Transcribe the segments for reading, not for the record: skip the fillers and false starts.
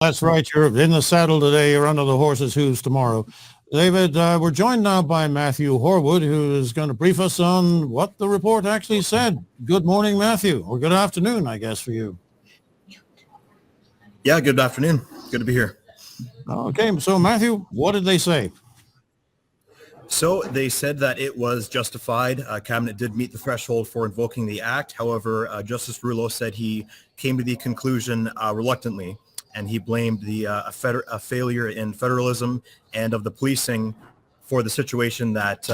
That's right. You're in the saddle today. You're under the horse's hooves tomorrow. David, we're joined now by Matthew Horwood, who is going to brief us on what the report actually said. Good morning, Matthew, or good afternoon, I guess, for you. Yeah, good afternoon. Good to be here. Okay, so Matthew, what did they say? So they said that it was justified. Cabinet did meet the threshold for invoking the act. However, Justice Rouleau said he came to the conclusion reluctantly, and he blamed the a failure in federalism and of the policing for the situation that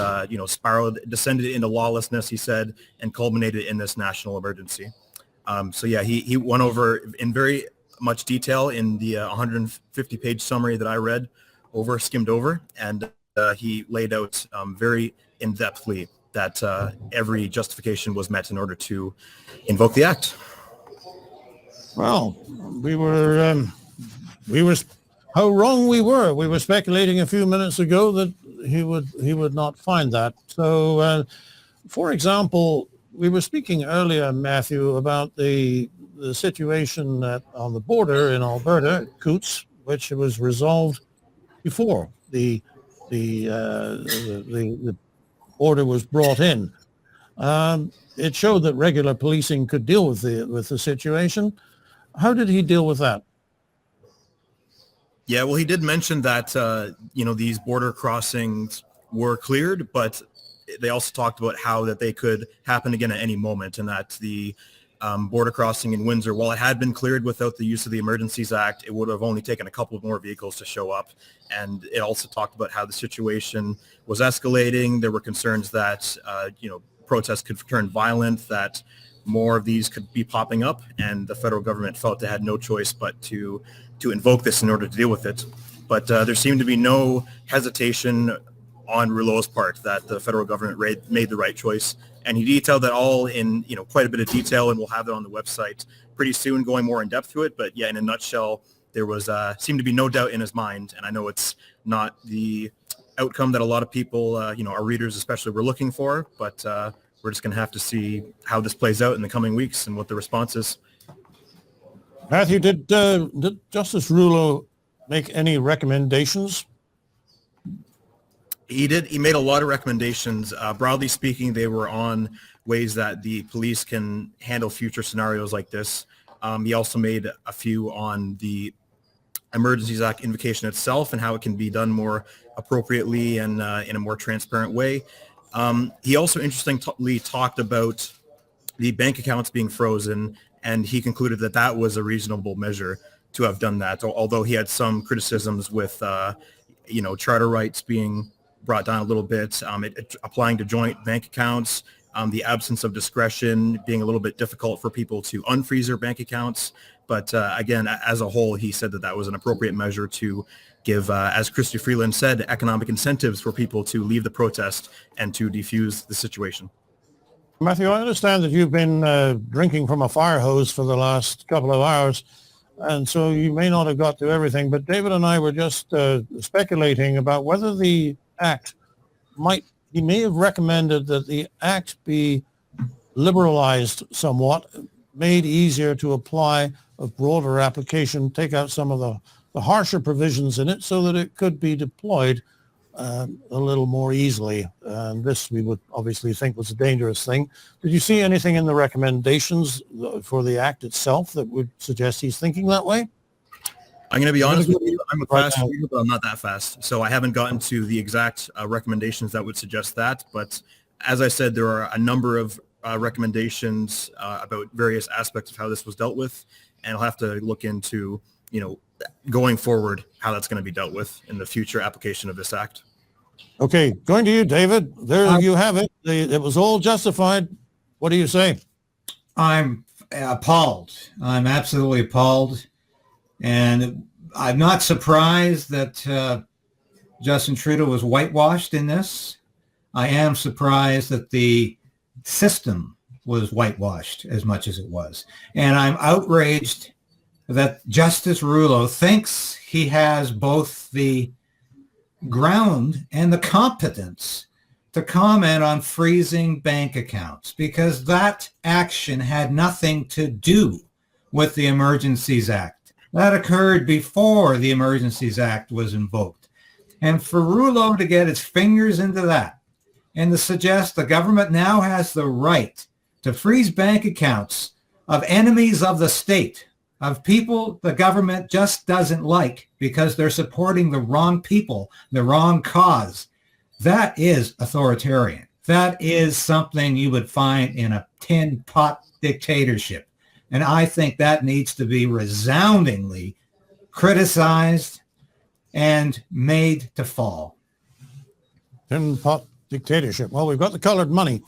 spiraled, descended into lawlessness, he said, and culminated in this national emergency. So yeah, he went over in very much detail in the 150-page summary that I read over, skimmed over, and he laid out very in-depthly that every justification was met in order to invoke the act. Well, we were how wrong we were. We were speculating a few minutes ago that he would not find that. So, for example, we were speaking earlier, Matthew, about the situation on the border in Alberta, Coots, which was resolved before the order was brought in. It showed that regular policing could deal with the situation. How did he deal with that? Yeah, well, he did mention that these border crossings were cleared, but they also talked about how that they could happen again at any moment, and that the border crossing in Windsor, while it had been cleared without the use of the Emergencies Act, it would have only taken a couple of more vehicles to show up. And it also talked about how the situation was escalating. There were concerns that, protests could turn violent, that more of these could be popping up, and the federal government felt they had no choice but to invoke this in order to deal with it. But there seemed to be no hesitation on Rouleau's part that the federal government made the right choice. And he detailed that all in quite a bit of detail, and we'll have it on the website pretty soon, going more in depth to it. But yeah, in a nutshell, there was seemed to be no doubt in his mind. And I know it's not the outcome that a lot of people, our readers especially, were looking for. But we're just going to have to see how this plays out in the coming weeks and what the response is. Matthew, did Justice Rouleau make any recommendations? He did. He made a lot of recommendations. Broadly speaking, they were on ways that the police can handle future scenarios like this. He also made a few on the Emergencies Act invocation itself and how it can be done more appropriately and in a more transparent way. He also interestingly talked about the bank accounts being frozen, and he concluded that that was a reasonable measure to have done that, although he had some criticisms with, charter rights being brought down a little bit, applying to joint bank accounts, the absence of discretion being a little bit difficult for people to unfreeze their bank accounts. But again, as a whole, he said that that was an appropriate measure to give, as Christy Freeland said, economic incentives for people to leave the protest and to defuse the situation. Matthew, I understand that you've been drinking from a fire hose for the last couple of hours, and so you may not have got to everything, but David and I were just speculating about whether the act he may have recommended that the act be liberalized somewhat, made easier to apply, a broader application, take out some of the harsher provisions in it so that it could be deployed a little more easily. And this we would obviously think was a dangerous thing. Did you see anything in the recommendations for the act itself that would suggest he's thinking that way? I'm going to be honest with you. I'm a fast reader, but I'm not that fast. So I haven't gotten to the exact recommendations that would suggest that. But as I said, there are a number of recommendations about various aspects of how this was dealt with. And I'll have to look into, going forward, how that's going to be dealt with in the future application of this act. Okay, going to you, David. There you have it. It was all justified. What do you say? I'm appalled. I'm absolutely appalled. And I'm not surprised that Justin Trudeau was whitewashed in this. I am surprised that the system was whitewashed as much as it was. And I'm outraged that Justice Rouleau thinks he has both the ground and the competence to comment on freezing bank accounts, because that action had nothing to do with the Emergencies Act. That occurred before the Emergencies Act was invoked. And for Rouleau to get its fingers into that and to suggest the government now has the right to freeze bank accounts of enemies of the state, of people the government just doesn't like because they're supporting the wrong people, the wrong cause, that is authoritarian. That is something you would find in a tin pot dictatorship. And I think that needs to be resoundingly criticized and made to fall. Tin pot dictatorship. Well, we've got the colored money.